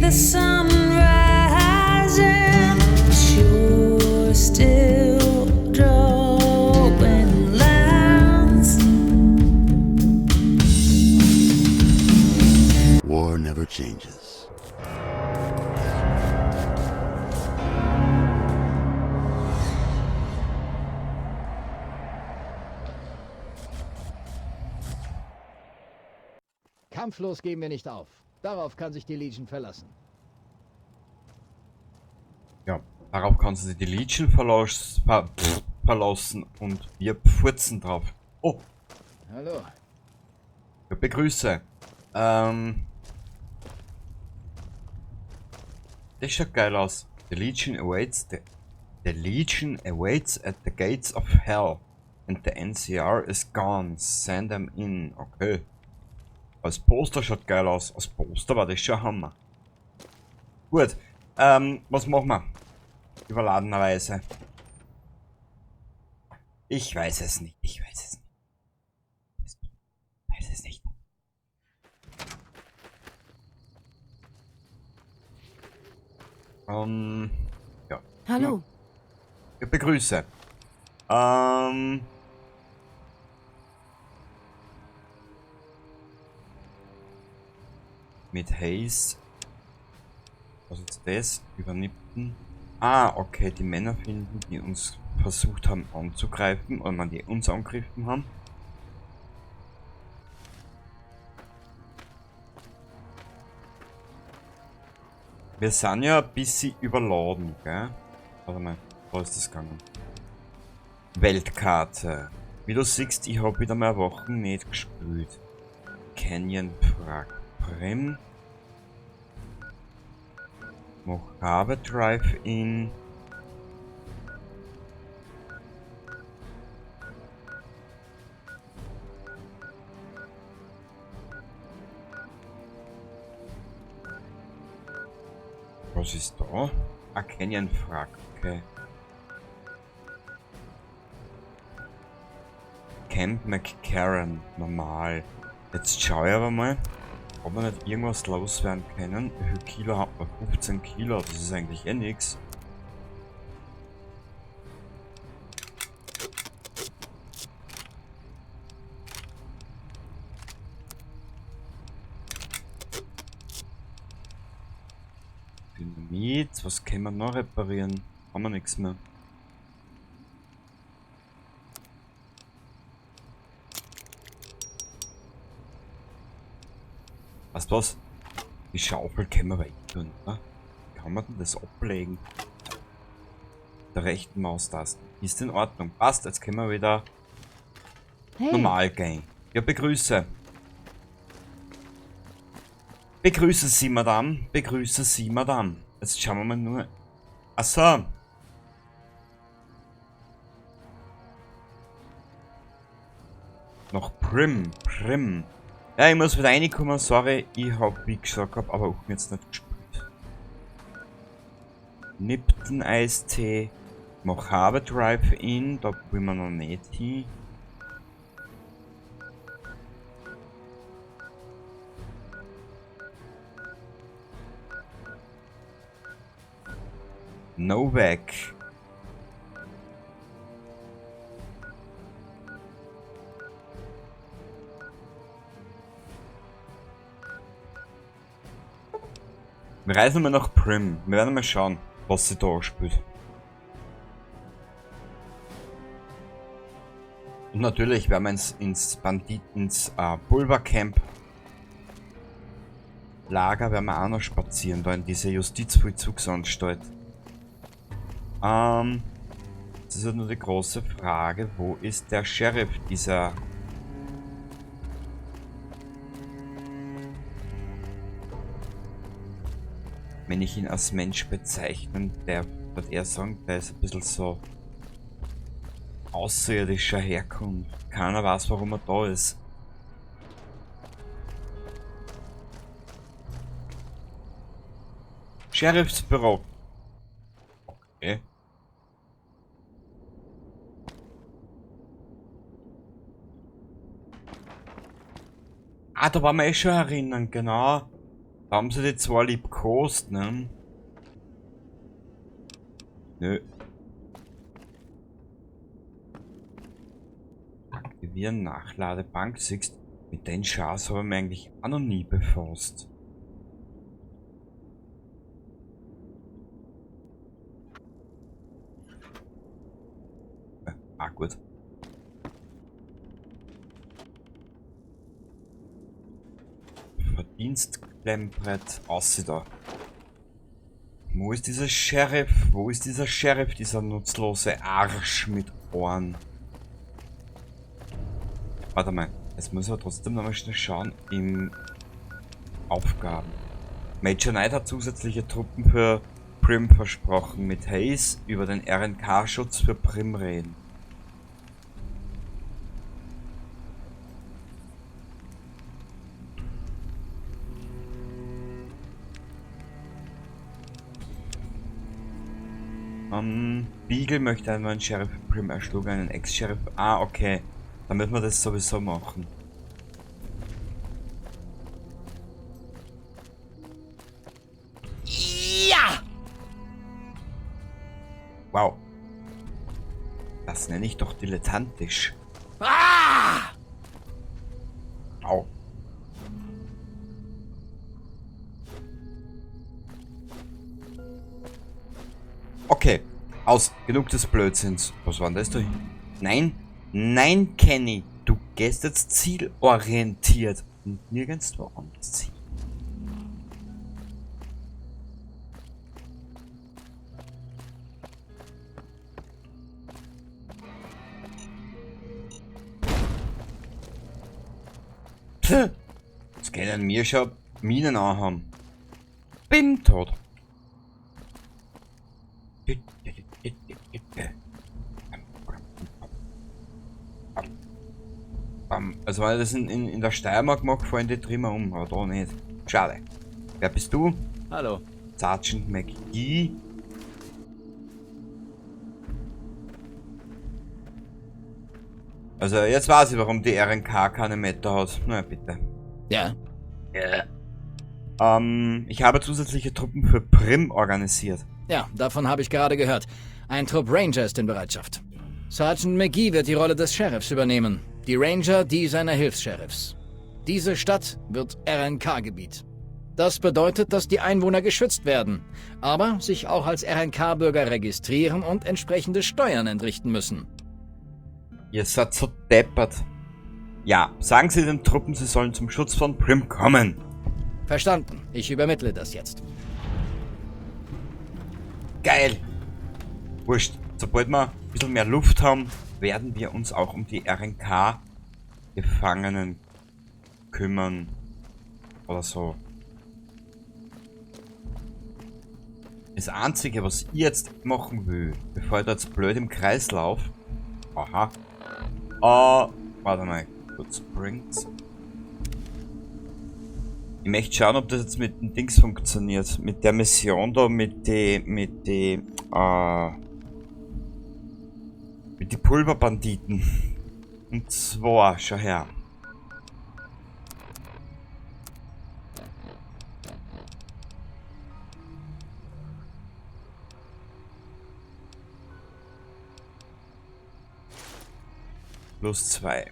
the sun rising, but you're still drawing lines. War never changes. Kampflos geben wir nicht auf. Darauf kann sich die Legion verlassen. Ja, darauf kann sich die Legion verlassen und wir furzen drauf. Oh, Hallo. ich begrüße. Das schaut geil aus. The Legion awaits at the gates of hell and the NCR is gone. Send them in. Okay. Als Poster schaut geil aus. Als Poster war das schon Hammer. Gut. Was machen wir? Überladenerweise. Ich weiß es nicht. Ich weiß es nicht. Ich weiß es nicht. Ja. Hallo. Ich begrüße. Mit Haze. Was ist das? Übernippten. Ah, okay, die Männer finden, die uns versucht haben anzugreifen, oder man die uns angegriffen haben. Wir sind ja ein bisschen überladen, gell? Warte mal, wo ist das gegangen? Weltkarte. Wie du siehst, ich habe wieder mal Wochen nicht gespielt. Canyon fragt Prim. Mojave Drive-In. Was ist da? Ah, Canyon Frag, okay. Camp McCarran, normal. Jetzt schaue ich aber mal, ob wir nicht irgendwas loswerden können. Wie viel Kilo hat man? 15 Kilo, das ist eigentlich eh nix. Dynamit, was können wir noch reparieren? Haben wir nichts mehr. Weißt du was? Die Schaufel können wir weg tun, ne? Kann man denn das ablegen? Der rechten Maustaste. Ist in Ordnung. Passt, jetzt können wir wieder normal gehen. Ja, begrüße. Begrüße Sie, Madame. Begrüße Sie, Madame. Jetzt schauen wir mal nur. Achso. Noch Prim. Ja, ich muss wieder reinkommen, sorry, ich hab, wie gesagt hab, aber auch jetzt nicht gespielt. Nipton Eistee, Mojave Drive-In, da will man noch nicht hin. Novak. Wir reisen mal nach Prim. Wir werden mal schauen, was sie da spielt. Und natürlich werden wir ins Pulvercamp Lager werden wir auch noch spazieren, da in diese Justizvollzugsanstalt. Das ist halt nur die große Frage, wo ist der Sheriff dieser... Wenn ich ihn als Mensch bezeichnen darf, wird er sagen, der ist ein bisschen so außerirdischer Herkunft. Keiner weiß, warum er da ist. Sheriffsbüro. Okay. Ah, da waren wir eh schon erinnern, genau. Da haben sie die zwei liebkost, ne? Nö. Aktivieren, Nachladebank, siehst, mit den Chars habe ich mich eigentlich auch noch nie befasst. Gut. Verdienstklemmbrett, aussieht da. Wo ist dieser Sheriff? Wo ist dieser Sheriff, dieser nutzlose Arsch mit Ohren? Warte mal, jetzt muss ich trotzdem noch mal schnell schauen im Aufgaben. Major Knight hat zusätzliche Truppen für Prim versprochen. Mit Hayes über den RNK-Schutz für Prim reden. Beagle möchte einen neuen Sheriff Prim erschlug, einen Ex-Sheriff. Ah, okay. Dann müssen wir das sowieso machen. Ja! Wow. Das nenne ich doch dilettantisch. Ah! Au. Okay, aus. Genug des Blödsinns. Was war denn das da? Nein, nein, Kenny. Du gehst jetzt zielorientiert und nirgendwo anders ziehen. Jetzt können mir schon Minen anhaben. Bin tot. Also wenn ich das in der Steiermark mache, fallen die Trimmer um, aber da nicht. Schade. Wer bist du? Hallo. Sergeant McGee. Also jetzt weiß ich, warum die RNK keine Meta hat. Na bitte. Ja. Ich habe zusätzliche Truppen für Prim organisiert. Ja, davon habe ich gerade gehört. Ein Trupp Ranger ist in Bereitschaft. Sergeant McGee wird die Rolle des Sheriffs übernehmen. Die Ranger die seiner Hilfs-Sheriffs. Diese Stadt wird RNK-Gebiet. Das bedeutet, dass die Einwohner geschützt werden, aber sich auch als RNK-Bürger registrieren und entsprechende Steuern entrichten müssen. Ihr seid so deppert. Ja, sagen Sie den Truppen, sie sollen zum Schutz von Prim kommen. Verstanden. Ich übermittle das jetzt. Geil. Wurscht. Sobald wir ein bisschen mehr Luft haben, werden wir uns auch um die RNK-Gefangenen kümmern. Oder so. Das Einzige, was ich jetzt machen will, bevor ich da jetzt blöd im Kreis laufe. Aha. Warte mal. Kurz bringt's. Ich möchte schauen, ob das jetzt mit den Dings funktioniert. Mit der Mission da, mit die Pulverbanditen. Und zwar, schau her. +2.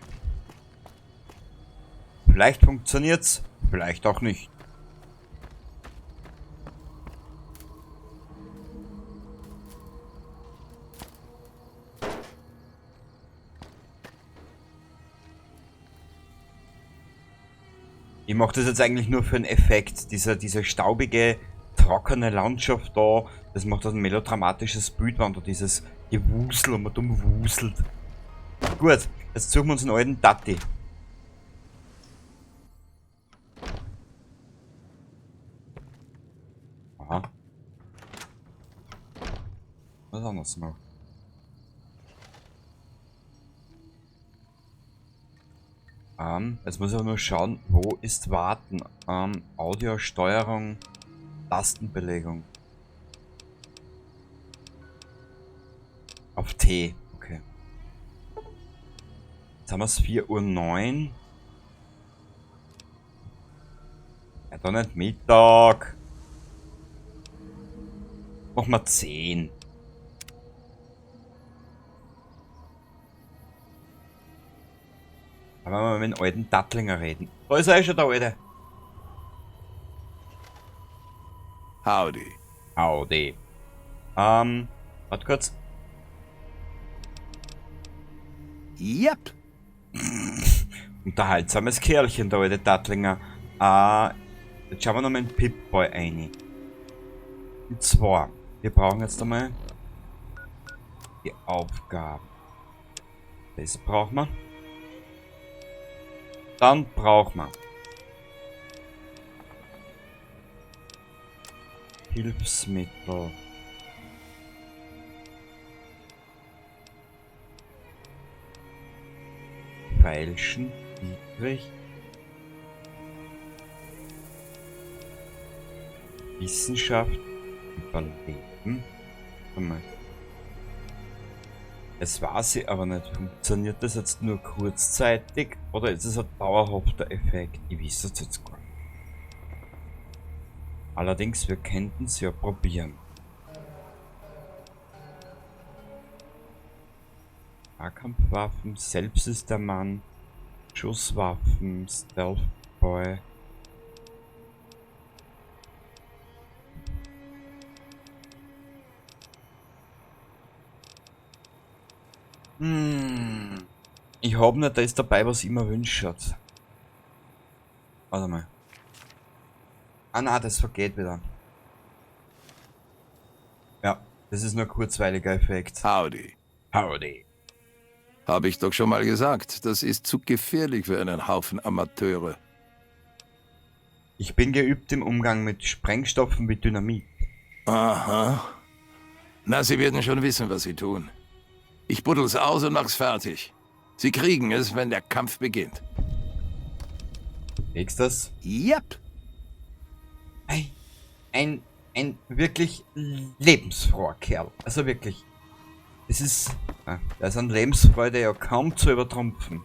Vielleicht funktioniert's, vielleicht auch nicht. Ich mache das jetzt eigentlich nur für einen Effekt. Diese staubige, trockene Landschaft da, das macht ein melodramatisches Bild, wenn da dieses Gewusel und man dumm wuselt. Gut, jetzt suchen wir uns einen alten Tati. Aha. Was anderes noch? Jetzt muss ich aber nur schauen, wo ist Warten? Audiosteuerung, Tastenbelegung. Auf T, okay. Jetzt haben wir es 4:09 Uhr. Ja, da nicht Mittag. Machen wir 10. Aber wenn wir mit dem alten Dattlinger reden. Da ist er schon der Alte. Howdy. Audi. Warte kurz. Yep. Unterhaltsames Kerlchen, der alte Dattlinger. Jetzt schauen wir noch mal in Pip-Boy rein. Und zwar, wir brauchen jetzt einmal die Aufgaben. Das brauchen wir. Dann brauchen wir Hilfsmittel. Feilschen, Dietrich. Wissenschaft, Überleben. Es weiß ich aber nicht, funktioniert das jetzt nur kurzzeitig oder ist es ein dauerhafter Effekt? Ich weiß es jetzt gar nicht. Allerdings, wir könnten es ja probieren. Nahkampfwaffen, selbst ist der Mann, Schusswaffen, Stealth Boy. Ich hab nicht, da ist dabei, was ich mir wünsche. Warte mal. Ah na, das vergeht wieder. Ja, das ist nur ein kurzweiliger Effekt. Howdy. Howdy. Habe ich doch schon mal gesagt, das ist zu gefährlich für einen Haufen Amateure. Ich bin geübt im Umgang mit Sprengstoffen wie Dynamit. Aha. Na, Sie werden schon wissen, was Sie tun. Ich buddel's aus und mach's fertig. Sie kriegen es, wenn der Kampf beginnt. Nächstes. Yep. Ein wirklich lebensfroher Kerl. Also wirklich. Das ist. Da ist an Lebensfreude ja kaum zu übertrumpfen.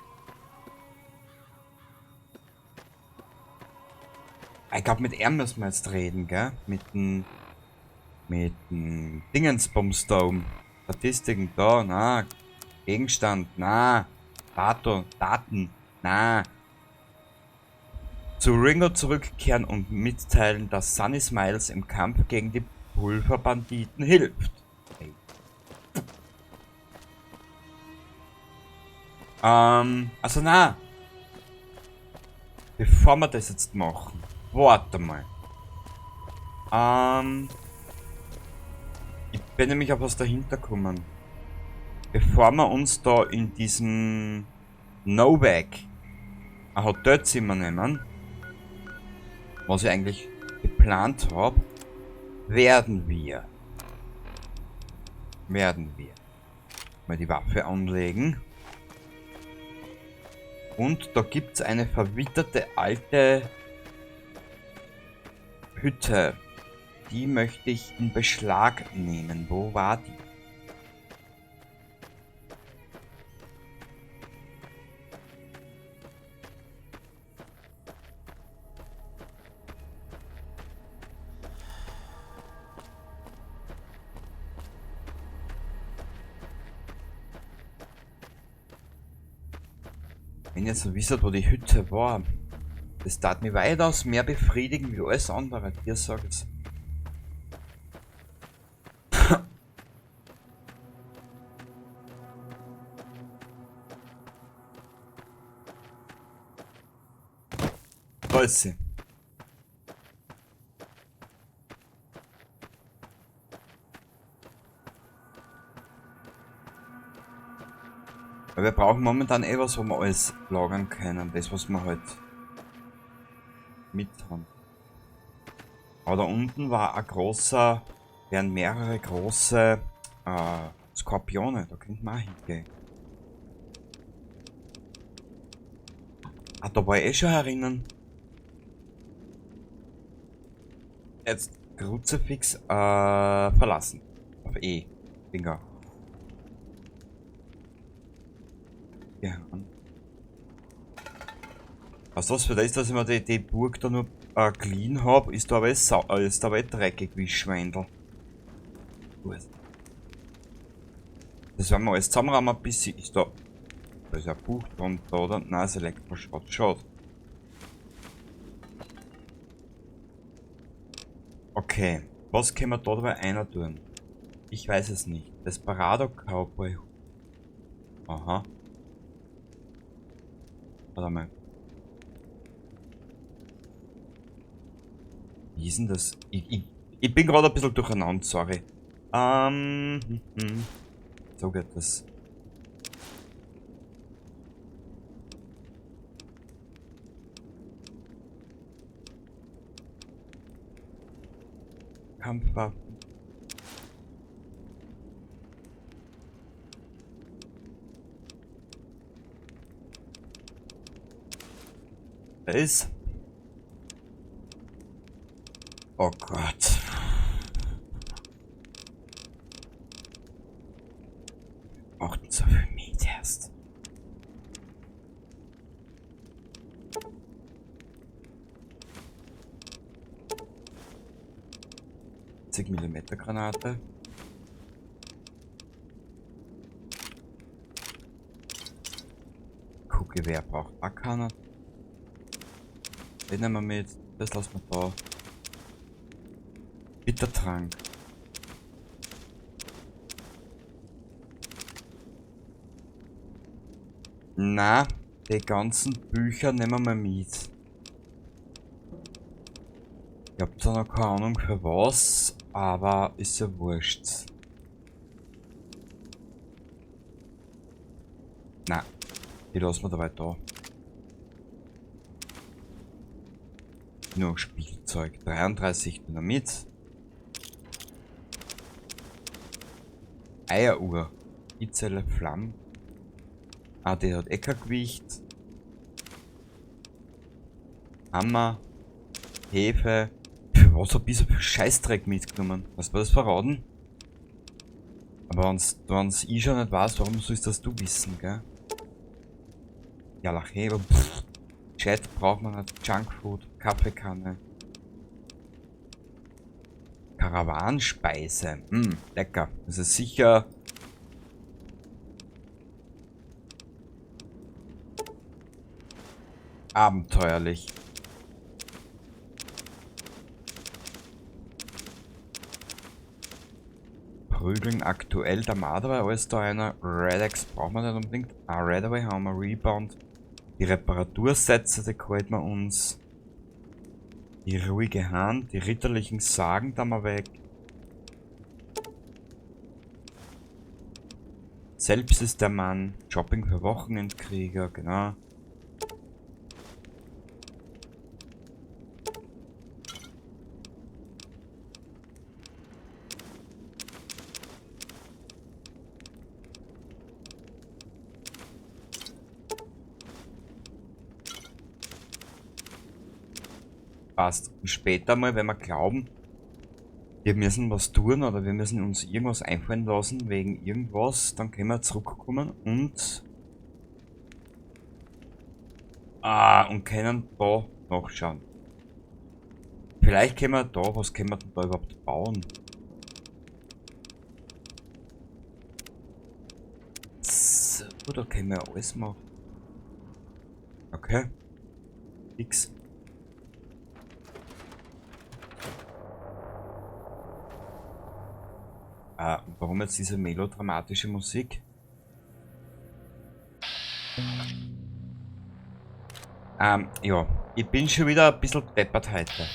Ich glaube, mit ihm müssen wir jetzt reden, gell? Mit dem Dingensbums da oben. Statistiken da, na. Gegenstand, na. Daten, na. Zu Ringo zurückkehren und mitteilen, dass Sunny Smiles im Kampf gegen die Pulverbanditen hilft. Hey. Also na. Bevor wir das jetzt machen, warte mal. Ich bin nämlich auf was dahinter gekommen. Bevor wir uns da in diesem Novak ein Hotelzimmer nehmen, was ich eigentlich geplant habe, werden wir mal die Waffe anlegen. Und da gibt es eine verwitterte alte Hütte. Die möchte ich in Beschlag nehmen. Wo war die? Wenn ihr so wisst, wo die Hütte war, das tat mich weitaus mehr befriedigen wie alles andere. Dir sagt's. Da ist sie. Weil wir brauchen momentan eh was, wo wir alles lagern können. Das, was wir halt mit haben. Aber da unten war ein großer, wären mehrere große Skorpione. Da könnte man auch hingehen. Ah, da war ich eh schon herinnen. Jetzt Kruzifix verlassen. Auf E. Finger. Ja. Was das für das ist, dass ich mir die Burg da nur clean habe, ist da aber dreckig wie Schwendel. Gut. Das werden wir alles zusammenrahmen, bis sie ist da. Da ist ein Buch drunter, oder? Nein, das Elektroschrott. Schade. Okay. Was können wir da dabei einer tun? Ich weiß es nicht. Desperado Cowboy. Aha. Warte mal. Wie ist denn das? Ich bin gerade ein bisschen durcheinander, sorry. So geht das. Kampfwaffen. Da ist. Oh Gott. Auch so viel Meat erst. Mm Granate. Kuhgewehr braucht auch keiner. Den nehmen wir mit. Das lassen wir da. Bittertrank. Na, die ganzen Bücher nehmen wir mit. Ich hab zwar noch keine Ahnung für was, aber ist ja wurscht. Na, die lassen wir dabei da. Nur Spielzeug. 33 Dynamit. Eieruhr. Die Zelle Flammen. Ah, die hat eh kein Gewicht. Hammer. Hefe. Für was hab ich so viel Scheißdreck mitgenommen? Was war das verraten? Aber wenn's ich schon nicht weiß, warum sollst das du wissen, gell? Ja, Lachheber. Chat braucht man nicht. Junkfood. Kaffeekanne. Karawanspeise. Lecker. Das ist sicher. Abenteuerlich. Prügeln aktuell der Marder, alles da einer. Redex brauchen wir nicht unbedingt. Ah, Redaway haben wir Rebound. Die Reparatursätze, die halten wir uns. Die ruhige Hand, die ritterlichen Sagen, da mal weg. Selbst ist der Mann. Shopping für Wochenendkrieger, genau. Passt. Und später mal, wenn wir glauben, wir müssen was tun oder wir müssen uns irgendwas einfallen lassen wegen irgendwas, dann können wir zurückkommen und und können da nachschauen. Vielleicht können wir da, was können wir denn da überhaupt bauen? So, da können wir alles machen. Okay. X. Warum jetzt diese melodramatische Musik? Ja, ich bin schon wieder ein bisschen deppert heute.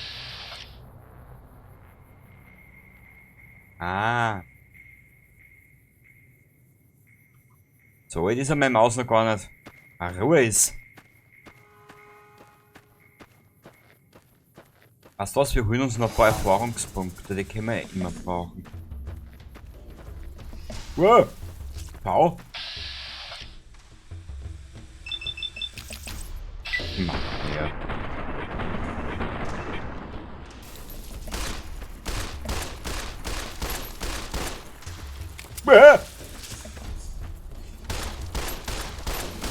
So alt ist er meine Maus noch gar nicht. Ruhe ist. Weißt du was, wir holen uns noch ein paar Erfahrungspunkte, die können wir ja immer brauchen. Wow! Pau! Mann, ja.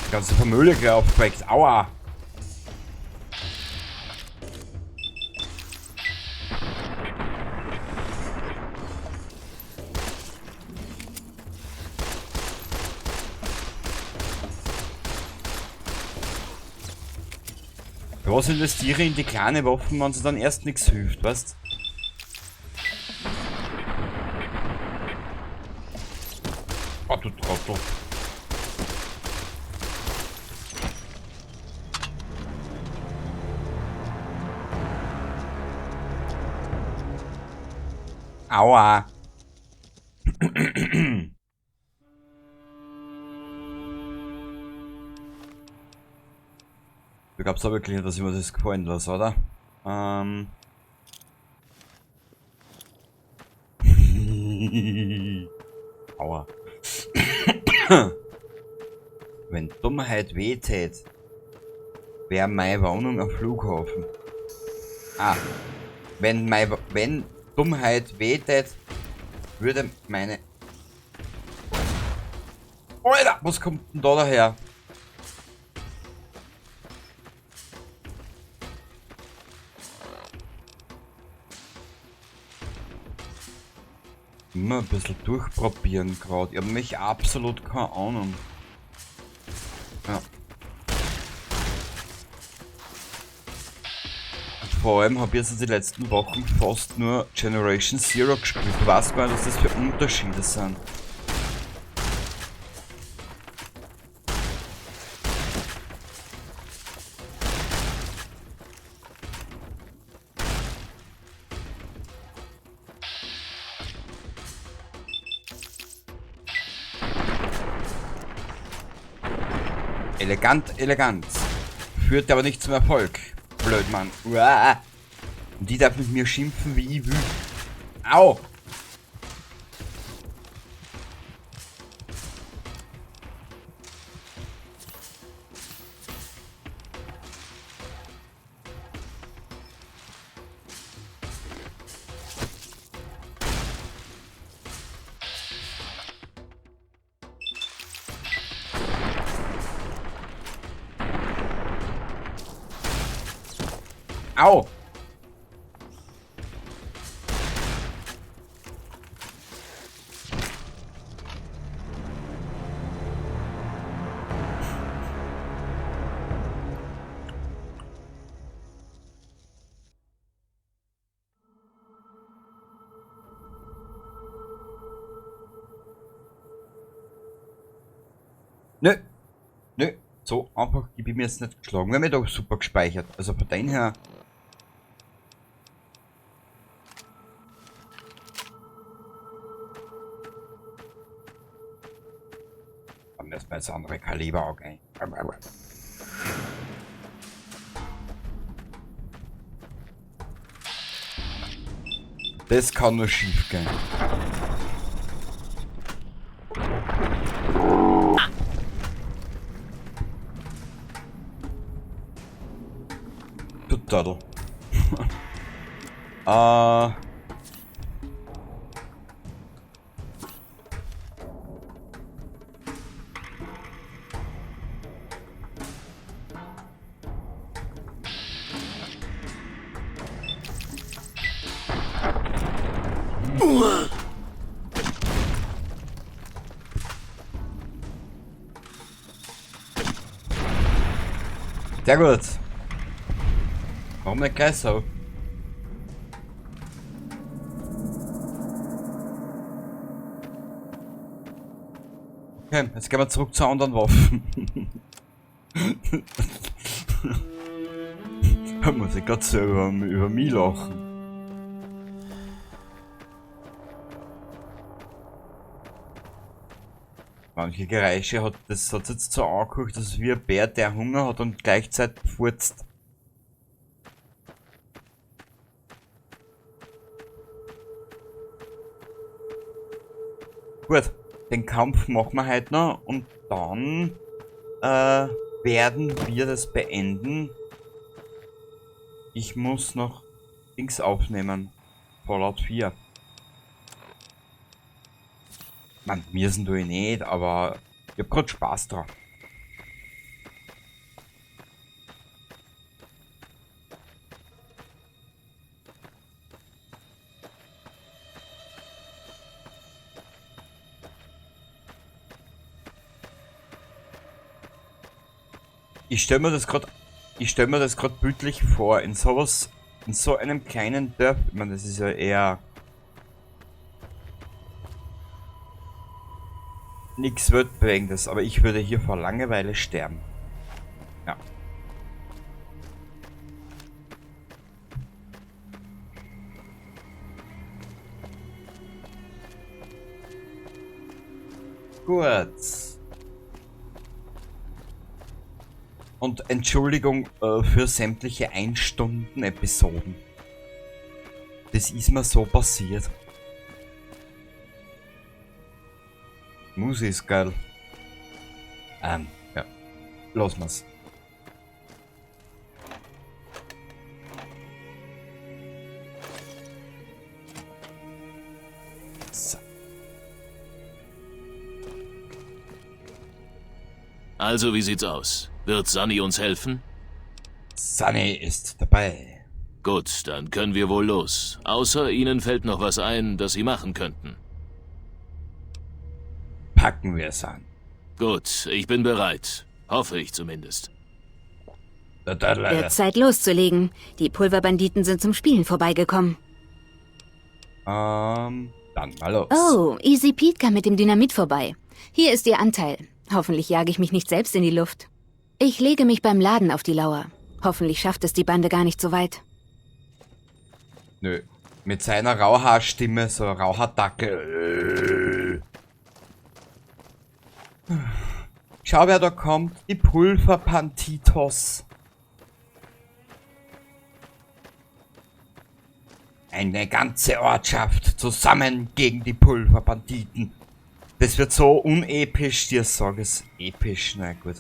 Die ganze Familie gleich aufgeweckt. Aua! Für was investiere ich in die kleine Waffen, wenn sie dann erst nichts hilft, weißt? Oh, du Trottel. Aua. Ich glaub's aber wirklich nicht, dass ich mir das gefallen lasse, oder? Aua. Wenn Dummheit weh tät, wäre meine Wohnung ein Flughafen. Ah. Wenn Dummheit weh tät, würde meine... Alter, was kommt denn da daher? Immer ein bisschen durchprobieren gerade. Ich habe mich absolut keine Ahnung. Ja. Vor allem habe ich jetzt die letzten Wochen fast nur Generation Zero gespielt. Du weißt gar nicht, was das für Unterschiede sind. Elegant, elegant. Führt aber nicht zum Erfolg. Blöd, Mann. Uah. Und die darf mit mir schimpfen, wie ich will. Au! Au! Nö. Nö. So einfach gebe ich mir jetzt nicht geschlagen. Wir haben ja doch super gespeichert. Also von daher her. Dann müssen wir jetzt andere Kaliber auch ein. Das kann nur schief gehen. Du Turtle. Sehr gut. Warum nicht gleich so? Okay, jetzt gehen wir zurück zu anderen Waffen. Da muss ich gerade so über mich lachen. Manche Geräusche hat das hat jetzt so angehört, dass wie ein Bär, der Hunger hat und gleichzeitig furzt. Gut, den Kampf machen wir heute noch und dann werden wir das beenden. Ich muss noch Dings aufnehmen. Fallout 4. Man, müssen tue ich nicht, aber ich hab grad Spaß dran. Ich stelle mir das gerade ich stelle mir das gerade bildlich vor, in sowas, in so einem kleinen Dorf, ich meine, das ist ja eher nichts Weltbewegendes, aber ich würde hier vor Langeweile sterben. Ja. Gut. Und Entschuldigung für sämtliche 1-Stunden-Episoden. Das ist mir so passiert. Musik ist geil. Ja. Lassen wir's. So. Also, wie sieht's aus? Wird Sunny uns helfen? Sunny ist dabei. Gut, dann können wir wohl los. Außer Ihnen fällt noch was ein, das Sie machen könnten. Packen wir es an. Gut, ich bin bereit. Hoffe ich zumindest. Wird Zeit loszulegen. Die Pulverbanditen sind zum Spielen vorbeigekommen. Dann mal los. Oh, Easy Pete kam mit dem Dynamit vorbei. Hier ist Ihr Anteil. Hoffentlich jage ich mich nicht selbst in die Luft. Ich lege mich beim Laden auf die Lauer. Hoffentlich schafft es die Bande gar nicht so weit. Nö. Mit seiner Rauhaarstimme, so Rauhaardackel. Schau, wer da kommt. Die Pulverbanditos. Eine ganze Ortschaft zusammen gegen die Pulverbanditen. Das wird so unepisch, dir sag es. Episch, na gut.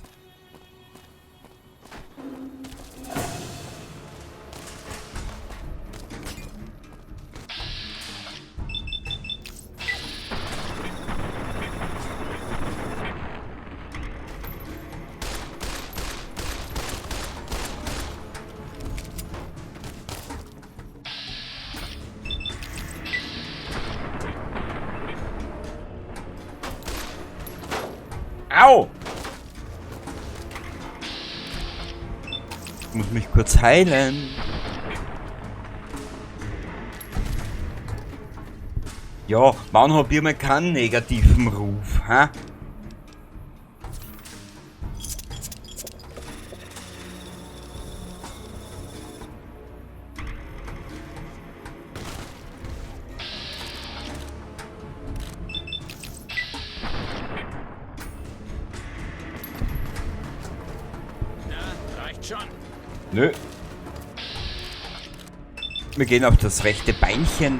Au! Ich muss mich kurz heilen. Ja, wann hab ich mal keinen negativen Ruf, hä? Nö. Wir gehen auf das rechte Beinchen.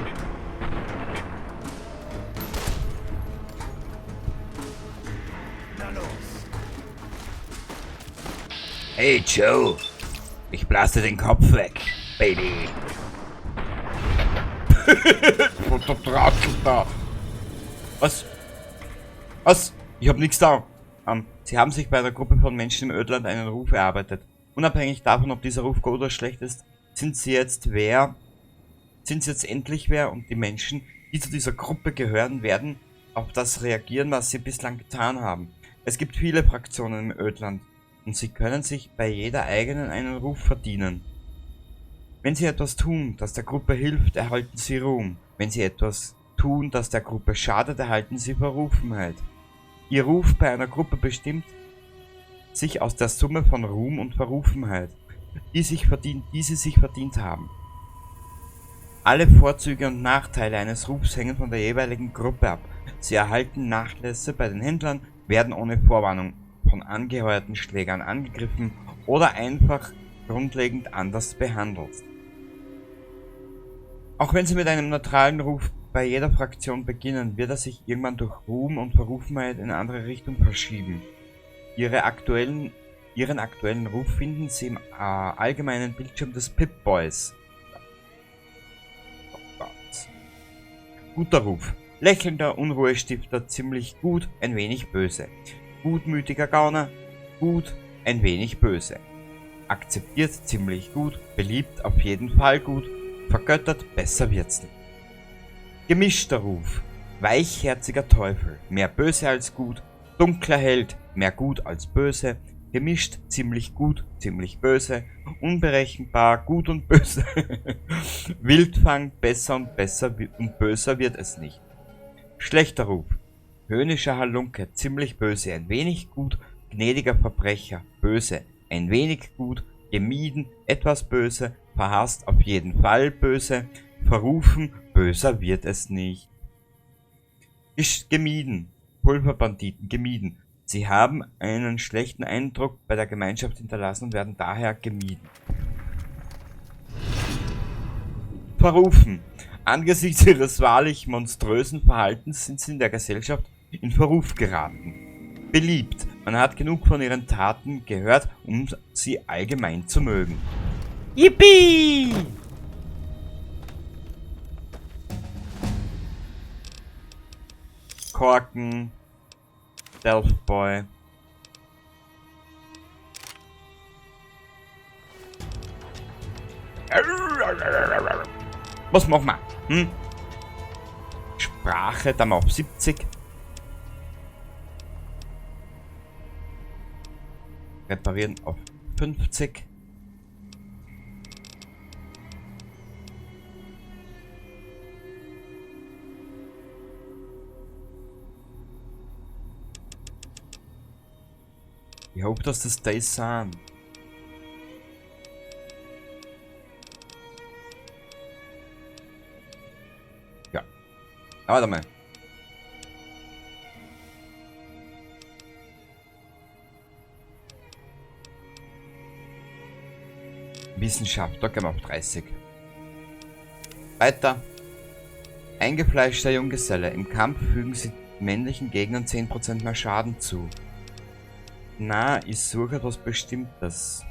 Hey Joe, ich blase den Kopf weg, Baby. Was? Was? Ich hab nichts da. Sie haben sich bei einer Gruppe von Menschen im Ödland einen Ruf erarbeitet. Unabhängig davon, ob dieser Ruf gut oder schlecht ist, sind sie jetzt endlich wer und die Menschen, die zu dieser Gruppe gehören, werden auf das reagieren, was sie bislang getan haben. Es gibt viele Fraktionen im Ödland und sie können sich bei jeder eigenen einen Ruf verdienen. Wenn sie etwas tun, das der Gruppe hilft, erhalten sie Ruhm. Wenn sie etwas tun, das der Gruppe schadet, erhalten sie Verrufenheit. Ihr Ruf bei einer Gruppe bestimmt sich aus der Summe von Ruhm und Verrufenheit, die sie sich verdient haben. Alle Vorzüge und Nachteile eines Rufs hängen von der jeweiligen Gruppe ab. Sie erhalten Nachlässe bei den Händlern, werden ohne Vorwarnung von angeheuerten Schlägern angegriffen oder einfach grundlegend anders behandelt. Auch wenn sie mit einem neutralen Ruf bei jeder Fraktion beginnen, wird er sich irgendwann durch Ruhm und Verrufenheit in eine andere Richtung verschieben. Ihren aktuellen Ruf finden Sie im allgemeinen Bildschirm des Pip-Boys. Oh Gott. Guter Ruf. Lächelnder Unruhestifter, ziemlich gut, ein wenig böse. Gutmütiger Gauner, gut, ein wenig böse. Akzeptiert, ziemlich gut, beliebt, auf jeden Fall gut, vergöttert, besser wird's nicht. Gemischter Ruf. Weichherziger Teufel, mehr böse als gut. Dunkler Held, mehr gut als böse. gemischt, ziemlich gut, ziemlich böse, unberechenbar, gut und böse. Wildfang, besser und besser und böser wird es nicht. Schlechter Ruf, höhnischer Halunke, ziemlich böse, ein wenig gut, gnädiger Verbrecher, böse, ein wenig gut, gemieden, etwas böse, verhasst, auf jeden Fall böse, verrufen, böser wird es nicht. Gemieden, Pulverbanditen, gemieden. Sie haben einen schlechten Eindruck bei der Gemeinschaft hinterlassen und werden daher gemieden. Verrufen. Angesichts ihres wahrlich monströsen Verhaltens sind sie in der Gesellschaft in Verruf geraten. Beliebt. Man hat genug von ihren Taten gehört, um sie allgemein zu mögen. Yippie! Korken. Delftboy. Was machen wir? Sprache, dann auf 70. Reparieren auf 50. Ich hoffe, dass das sind. Ja. Warte mal. Wissenschaft, da gehen wir auf 30. Weiter. Eingefleischter Junggeselle. Im Kampf fügen sie männlichen Gegnern 10% mehr Schaden zu. Na, ich suche etwas Bestimmtes.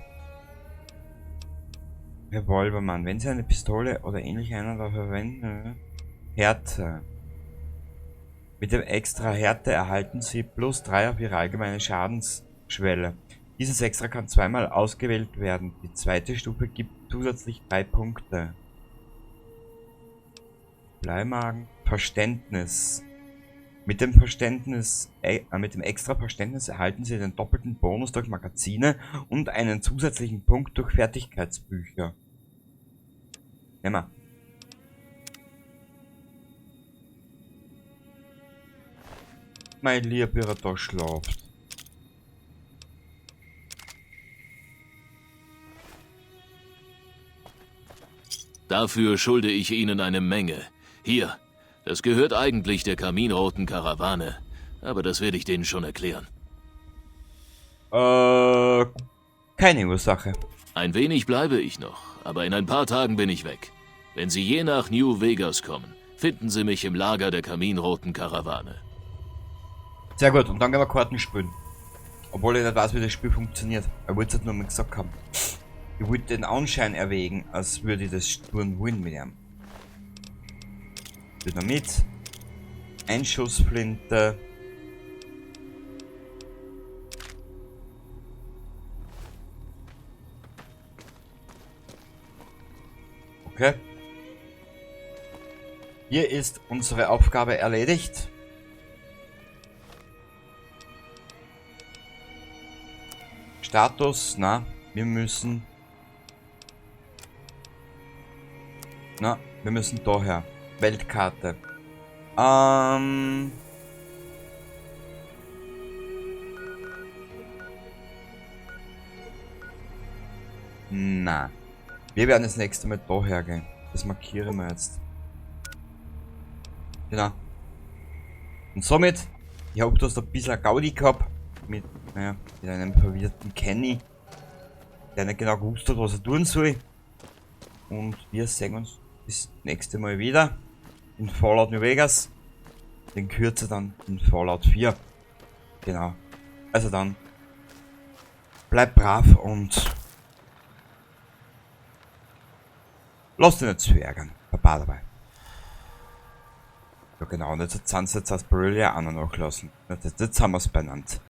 Revolvermann. Wenn Sie eine Pistole oder ähnlich einer verwenden, Härte. Mit dem extra Härte erhalten Sie +3 auf Ihre allgemeine Schadensschwelle. Dieses Extra kann zweimal ausgewählt werden. Die zweite Stufe gibt zusätzlich 3 Punkte. Bleimagen. Verständnis. Mit dem extra Verständnis erhalten Sie den doppelten Bonus durch Magazine und einen zusätzlichen Punkt durch Fertigkeitsbücher. Nehmen wir. Mein Lieber, da schlaft. Dafür schulde ich Ihnen eine Menge. Hier, das gehört eigentlich der Kaminroten Karawane. Aber das werde ich denen schon erklären. Keine Ursache. Ein wenig bleibe ich noch, aber in ein paar Tagen bin ich weg. Wenn Sie je nach New Vegas kommen, finden Sie mich im Lager der Kaminroten Karawane. Sehr gut, und dann gehen wir Karten spielen. Obwohl ich nicht weiß, wie das Spiel funktioniert. Ich wollte es nur mal gesagt haben. Ich wollte den Anschein erwägen, als würde ich das tun wollen mit ihm. Dynamit. Einschussflinte. Okay. Hier ist unsere Aufgabe erledigt. Status, na, wir müssen daher. Weltkarte. Na. Wir werden das nächste Mal daher gehen. Das markieren wir jetzt. Genau. Und somit, ich hoffe, du hast ein bisschen Gaudi gehabt. Mit einem verwirrten Kenny. Der nicht genau gewusst hat, was er tun soll. Und wir sehen uns das nächste Mal wieder in Fallout New Vegas. Den Kürzer dann in Fallout 4. Genau. Also dann. Bleib brav und lass dich nicht zu ärgern. Baba dabei. Ja genau, und jetzt hat Sunset Sarsaparilla auch noch nachlassen. Jetzt haben wir es benannt.